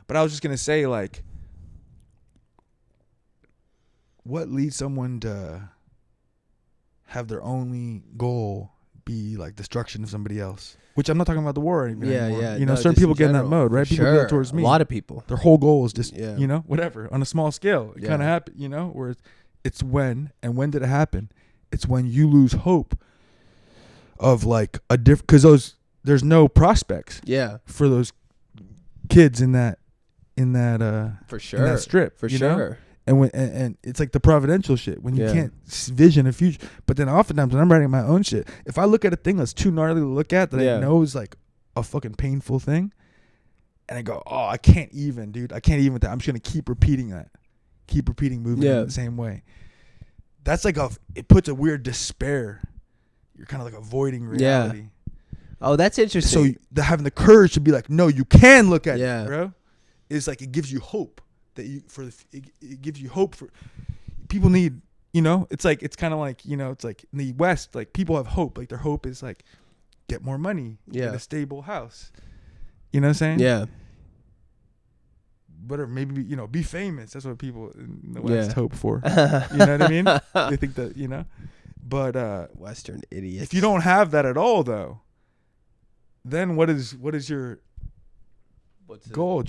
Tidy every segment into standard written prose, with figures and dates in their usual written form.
But I was just gonna say, like, what leads someone to have their only goal be like destruction of somebody else? Which I'm not talking about the war anymore. Yeah. You know, certain people get in that mode, right? People do that towards me. A lot of people. Their whole goal is just, you know, whatever on a small scale. It kind of happen, you know, where it's when did it happen? It's when you lose hope of like a different, because there's no prospects. Yeah. For those kids in that for sure, in that strip, for you sure. know? And it's like the providential shit when you can't vision a future. But then oftentimes when I'm writing my own shit, if I look at a thing that's too gnarly to look at that I know is like a fucking painful thing, and I go, oh, I can't even, dude. I can't even. I'm just gonna keep repeating that, moving in the same way. That's like it puts a weird despair. You're kind of like avoiding reality. Yeah. Oh, that's interesting. So having the courage to be like, no, you can look at it, bro. Is like it gives you hope. It gives you hope for people need, you know, it's kind of like, you know, it's like in the West, like people have hope, like their hope is like get more money, get a stable house, you know what I'm saying? Yeah. Whatever, maybe, you know, be famous. That's what people in the West hope for. You know what I mean? They think that, you know, but Western idiots. If you don't have that at all though, then what is your goal?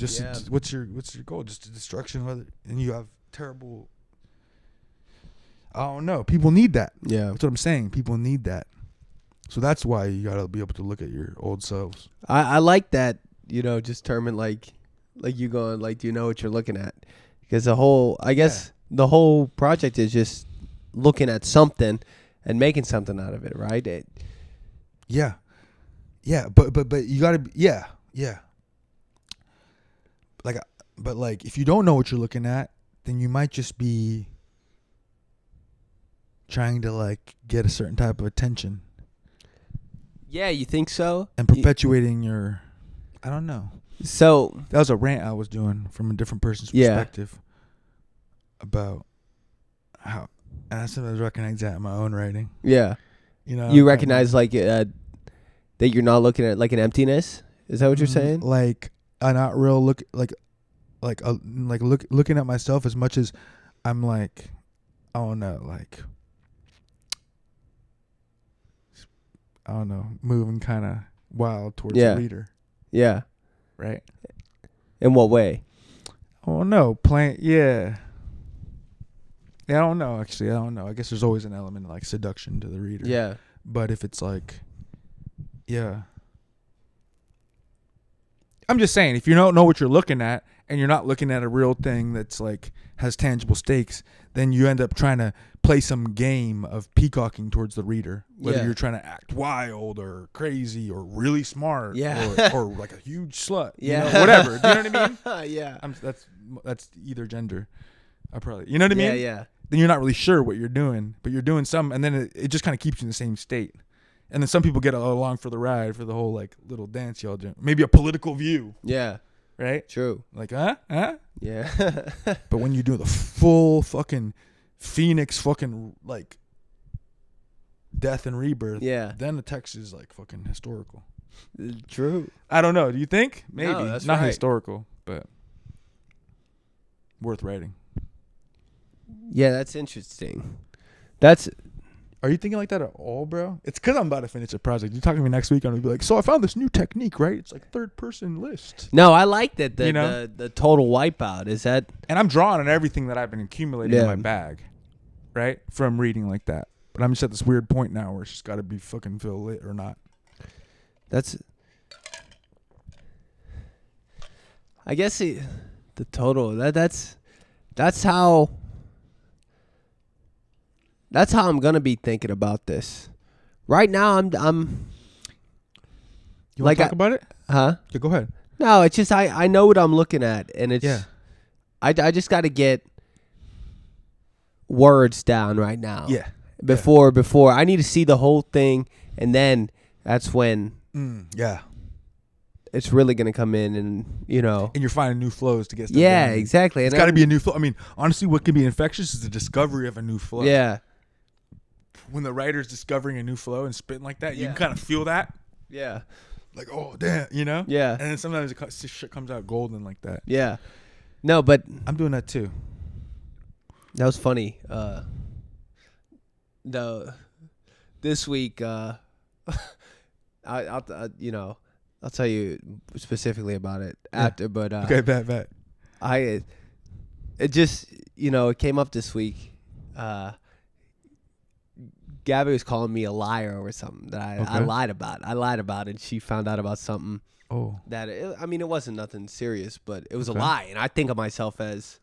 What's your goal? Just the destruction, and you have terrible. I don't know. People need that. Yeah, that's what I'm saying. People need that. So that's why you gotta be able to look at your old selves. I like that. You know, just terming like you going like, do you know what you're looking at? Because the whole project is just looking at something and making something out of it, right? Yeah, but you gotta Like, if you don't know what you're looking at, then you might just be trying to like get a certain type of attention. Yeah, you think so? And perpetuating your, I don't know. So that was a rant I was doing from a different person's perspective about how, and I sometimes recognize that in my own writing. Yeah, you know, you recognize like that you're not looking at like an emptiness. Is that what you're saying? Like a not real look, looking at myself as much as I'm like, I don't know, moving kind of wild towards the reader. Yeah. Right. In what way? Oh no, Yeah, I don't know. Actually, I don't know. I guess there's always an element of like seduction to the reader. Yeah. But if it's like, I'm just saying, if you don't know what you're looking at and you're not looking at a real thing that's like has tangible stakes, then you end up trying to play some game of peacocking towards the reader, whether you're trying to act wild or crazy or really smart, or like a huge slut, you know, whatever. Do you know what I mean? Yeah. That's either gender. I probably, you know what I mean? Yeah. Then you're not really sure what you're doing, but you're doing some, and then it just kind of keeps you in the same state. And then some people get along for the ride for the whole like little dance y'all do. Maybe a political view. Yeah. Right? True. Like, Yeah. But when you do the full fucking Phoenix fucking like death and rebirth, then the text is like fucking historical. True. I don't know. Do you think? Maybe. No, that's not right. Historical, but worth writing. Yeah, that's interesting. Are you thinking like that at all, bro? It's because I'm about to finish a project. You're talking to me next week, I'm going to be like, so I found this new technique, right? It's like third-person list. No, I like that. The total wipeout. Is that... And I'm drawing on everything that I've been accumulating in my bag, right? From reading like that. But I'm just at this weird point now where it's just got to be fucking feel lit or not. That's... I guess the total... That's how... That's how I'm gonna be thinking about this. Right now, I'm. You want to talk about it? Huh? Yeah, go ahead. No, it's just I know what I'm looking at, and it's. Yeah. I just got to get words down right now. Yeah. Before I need to see the whole thing, and then that's when. It's really gonna come in, and you know. And you're finding new flows to get stuff Yeah, down. exactly. It's got to be a new flow. I mean, honestly, what can be infectious is the discovery of a new flow. Yeah. When the writer's discovering a new flow and spitting like that, you can kind of feel that. Yeah. like, oh damn, you know. Yeah. And then sometimes shit comes out golden like that. Yeah. No, but I'm doing that too. that was funny. This week, I'll tell you specifically about it after. But okay, bet. It just it came up this week. Gabby was calling me a liar over something that I lied about. I lied about it. She found out about something. Oh. That it wasn't nothing serious, but it was a lie, and I think of myself as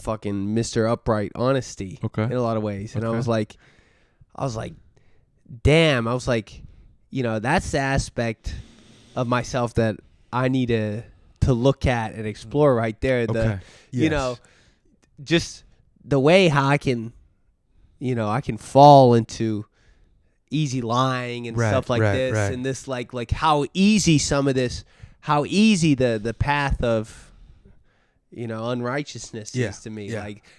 fucking Mr. Upright Honesty in a lot of ways. And I was like, damn. I was like, that's the aspect of myself that I need to look at and explore right there. Just the way how I can fall into easy lying and stuff like this, and this like how easy the path of unrightness is to me.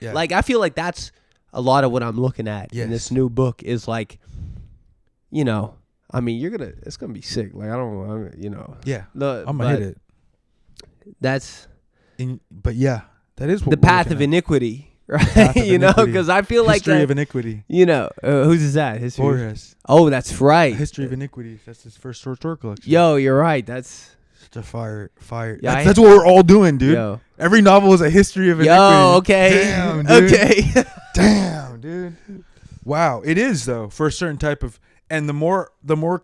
Like I feel like that's a lot of what I'm looking at in this new book is like, I mean, it's gonna be sick. Like I don't, Yeah, I'm gonna hit it. That's, but yeah, that is what the path of iniquity. Right, because I feel like History of Iniquity. Whose is that? History. Borges. Oh, that's right. History of Iniquity. That's his first short story collection. Yo, you're right. That's such a fire. Yeah, that's what we're all doing, dude. Yo. Every novel is a history of iniquity. Yo, okay. Damn, dude. Okay. Damn, dude. Wow, it is though for a certain type of, and the more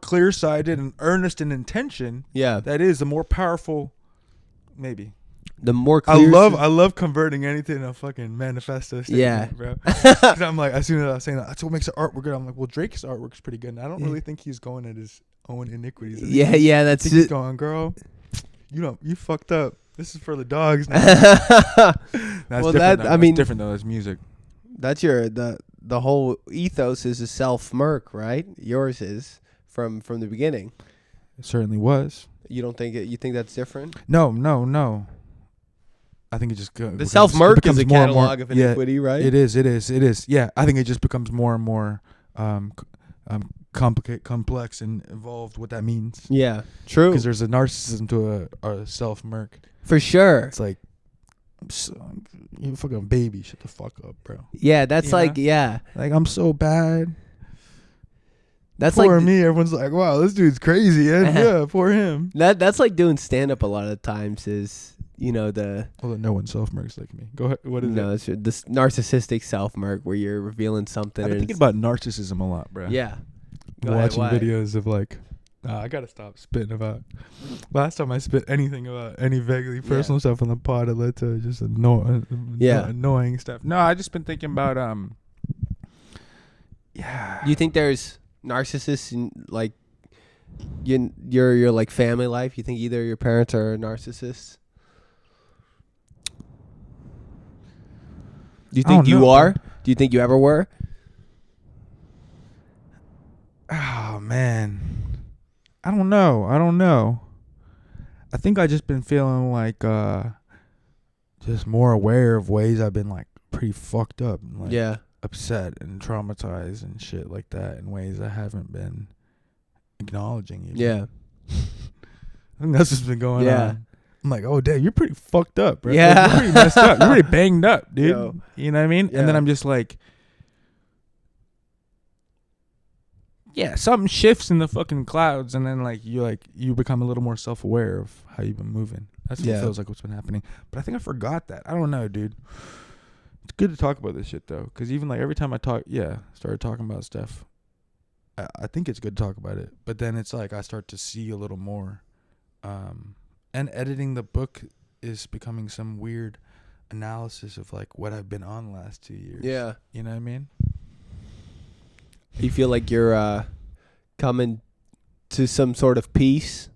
clear-sighted and earnest in intention. Yeah. That is the more powerful. Maybe. The more clear I love converting anything to a fucking manifesto statement, bro. Because I'm like, as soon as I was saying that's what makes the artwork good. I'm like, well, Drake's artwork's pretty good. And I don't really think he's going at his own iniquities. That's he's going, girl. You fucked up. This is for the dogs now. That's different though. That's music. That's the whole ethos is a self-murk, right? Yours is from the beginning. It certainly was. You don't think you think that's different? No. I think it just goes. The self-murk is a catalog of iniquity, right? It is. Yeah, I think it just becomes more and more complex and evolved what that means. Yeah, true. Because there's a narcissism to a self-murk. For sure. It's like, you fucking baby, shut the fuck up, bro. Yeah, that's like I'm so bad. That's poor like me. Everyone's like, wow, this dude's crazy. Yeah, poor him. That's like doing stand-up a lot of the times is, Although no one self-murks like me. Go ahead. What is it? No, it's this narcissistic self-murk where you're revealing something. I've been thinking about narcissism a lot, bro. Yeah. Watching videos of like, I gotta stop spitting about. Last time I spit anything about any vaguely personal stuff on the pod, it led to just annoying stuff. No, I just been thinking about Do you think there's narcissists in like your like family life? You think either your parents are narcissists? Do you think you are? Do you think you ever were? Oh man, I don't know. I think I just been feeling like just more aware of ways I've been like pretty fucked up and like upset and traumatized and shit like that in ways I haven't been acknowledging. Even. Yeah. I think that's what's been going on. I'm like, oh, damn, you're pretty fucked up, bro. Yeah. Like, you're pretty messed up. You're pretty banged up, dude. Yo. You know what I mean? Yeah. And then I'm just like, something shifts in the fucking clouds, and then you become a little more self-aware of how you've been moving. That's what it feels like what's been happening. But I think I forgot that. I don't know, dude. It's good to talk about this shit, though, because even like every time I started talking about stuff, I think it's good to talk about it. But then it's like I start to see a little more. And editing the book is becoming some weird analysis of like what I've been on the last 2 years. Yeah. You know what I mean? You feel like you're coming to some sort of peace?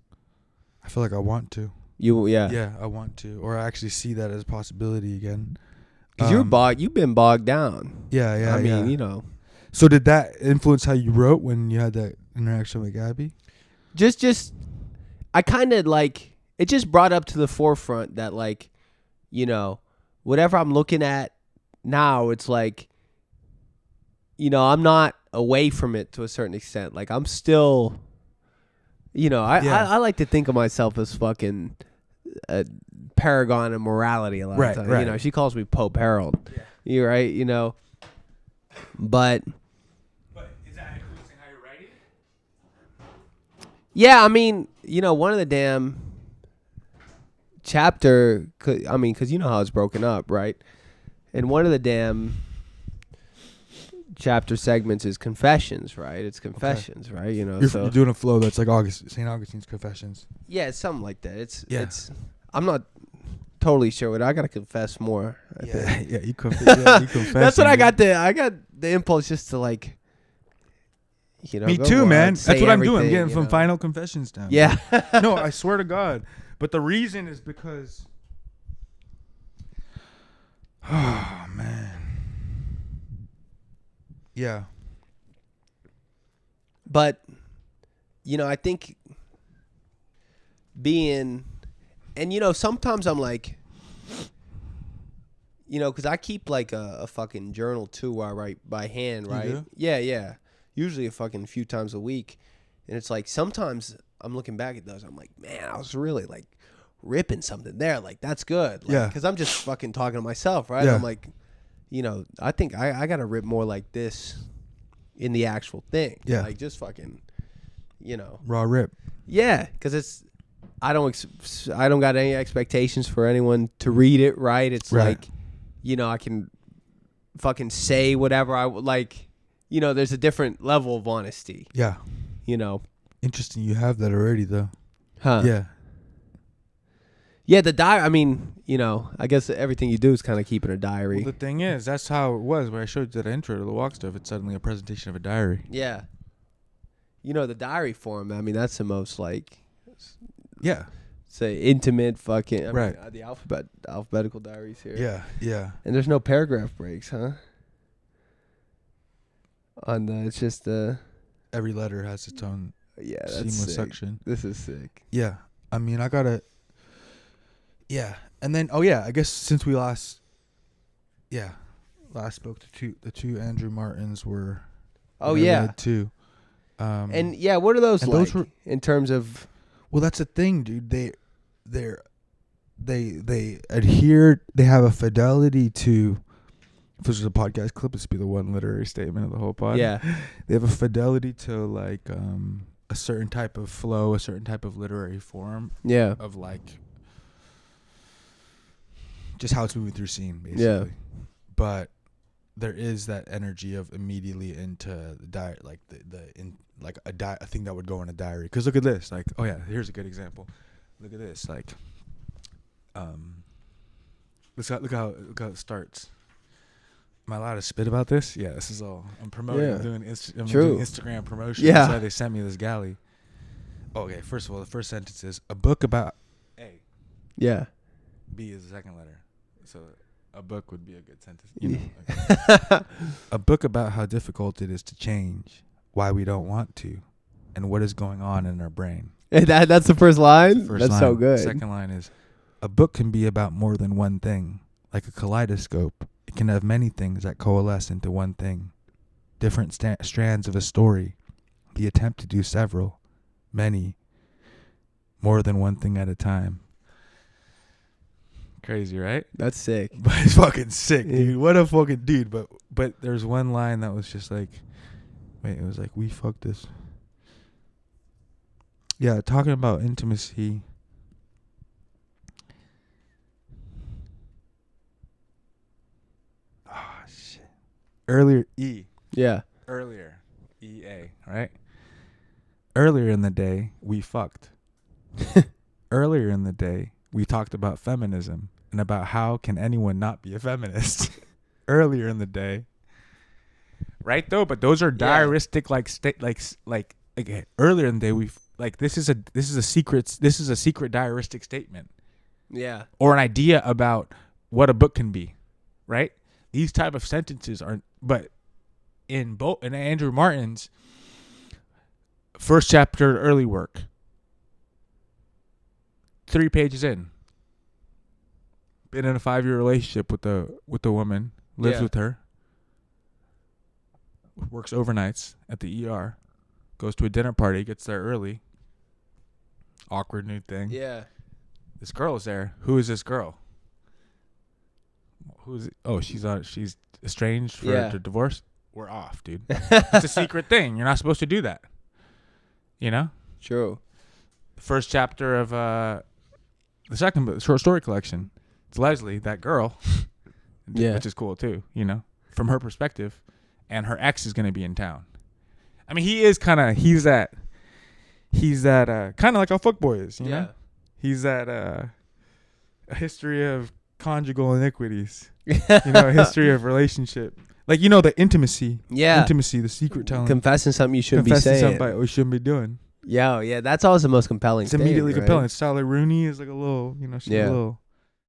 I feel like I want to. Yeah, I want to. Or I actually see that as a possibility again. Because you've been bogged down. Yeah. I mean, So did that influence how you wrote when you had that interaction with Gabby? Just I kind of like... It just brought up to the forefront that, like, whatever I'm looking at now, it's like, I'm not away from it to a certain extent. Like, I'm still, You know, I like to think of myself as fucking a paragon of morality a lot of times. Right. You know, she calls me Pope Harold. Yeah. You're right, you know. But is that influencing how you're writing? yeah, I mean, you know, one of the damn chapter, I mean, because you know how it's broken up, right? And one of the damn chapter segments is confessions, right? It's confessions, right? You know, you're doing a flow that's like St. Augustine's Confessions. Yeah, it's something like that. It's. I'm not totally sure what I gotta confess more. You confess. That's what I got. I got the impulse just to like. You know, me too, man. That's what I'm doing. I'm getting some final confessions down. Yeah. No, I swear to God. But the reason is because. Oh man. Yeah. But, you know, I think being, and you know, sometimes I'm like, you know, because I keep like a fucking journal too where I write by hand, right? You do? Yeah. Usually a fucking few times a week. And it's like sometimes I'm looking back at those, I'm like, man, I was really like ripping something there. Like, that's good. Like, yeah. Because I'm just fucking talking to myself, right? Yeah. I'm like, you know, I think I got to rip more like this in the actual thing. Yeah. Like, just fucking, you know. Raw rip. Yeah, because it's, I don't got any expectations for anyone to read it, right? It's like, you know, I can fucking say whatever I would like. You know, there's a different level of honesty. Yeah. You know. Interesting. You have that already, though. Huh. Yeah. Yeah, the diary. I mean, you know, I guess everything you do is kind of keeping a diary. Well, the thing is, that's how it was when I showed you that intro to the walk stuff. It's suddenly a presentation of a diary. Yeah. You know, the diary form, I mean, that's the most, like, Yeah. say, intimate fucking, I right. mean, the alphabetical diaries here. Yeah. And there's no paragraph breaks, huh? It's just, every letter has its own seamless section. This is sick. Yeah. I mean, I gotta. Yeah, and then I guess since we last spoke to the two Andrew Martins were. Oh yeah. Too. And yeah, what are those like those were, in terms of? Well, that's the thing, dude. They adhere. They have a fidelity to. If this was a podcast clip, this would be the one literary statement of the whole pod. Yeah. They have a fidelity to like a certain type of flow, a certain type of literary form. Yeah. Of like. Just how it's moving through scene, basically. Yeah. But there is that energy of immediately into the diary, like a thing that would go in a diary. Because look at this, like, oh yeah, here's a good example. Look at this, like, look how it starts. Am I allowed to spit about this? Yeah, this is all I'm promoting. Yeah. I'm doing Instagram promotion. Yeah. That's why they sent me this galley. Okay, first of all, the first sentence is a book about A. Yeah. B is the second letter. So a book would be a good sentence. You know, like, a book about how difficult it is to change, why we don't want to, and what is going on in our brain. That's the first line? That's line. So good. Second line is, a book can be about more than one thing. Like a kaleidoscope, it can have many things that coalesce into one thing. Different strands of a story. The attempt to do several, many, more than one thing at a time. Crazy, right? That's sick. But it's fucking sick, dude. What a fucking dude. But there's one line that was just like, wait, it was like, we fucked this. Yeah, talking about intimacy. Oh, shit. Earlier, E. Yeah. Earlier, E-A, right? Earlier in the day, we fucked. Earlier in the day, we talked about feminism and about how can anyone not be a feminist. Earlier in the day, right? Though, but those are diaristic, like okay. Earlier in the day, this is a secret diaristic statement. Yeah. Or an idea about what a book can be, right? These type of sentences are, but in Andrew Martin's first chapter, early work, 3 pages in. Been in a 5-year relationship with the woman, lives with her, works overnights at the ER, goes to a dinner party, gets there early, awkward new thing. Yeah. This girl is there. Who is this girl? Who is it? Oh, she's estranged for the divorce. We're off, dude. It's a secret thing. You're not supposed to do that. You know? True. The first chapter of the second short story collection. It's Leslie, that girl. Which is cool too, you know, from her perspective. And her ex is going to be in town. I mean, he's that kind of like how Fuccboi is, you know? He's that a history of conjugal iniquities. You know, a history of relationship. Like, you know, the intimacy. Yeah. Intimacy, the secret telling. Confessing something you shouldn't be saying. Confessing something you shouldn't be doing. Yeah, that's always the most compelling It's immediately compelling. Sally Rooney is like a little, you know, she's a little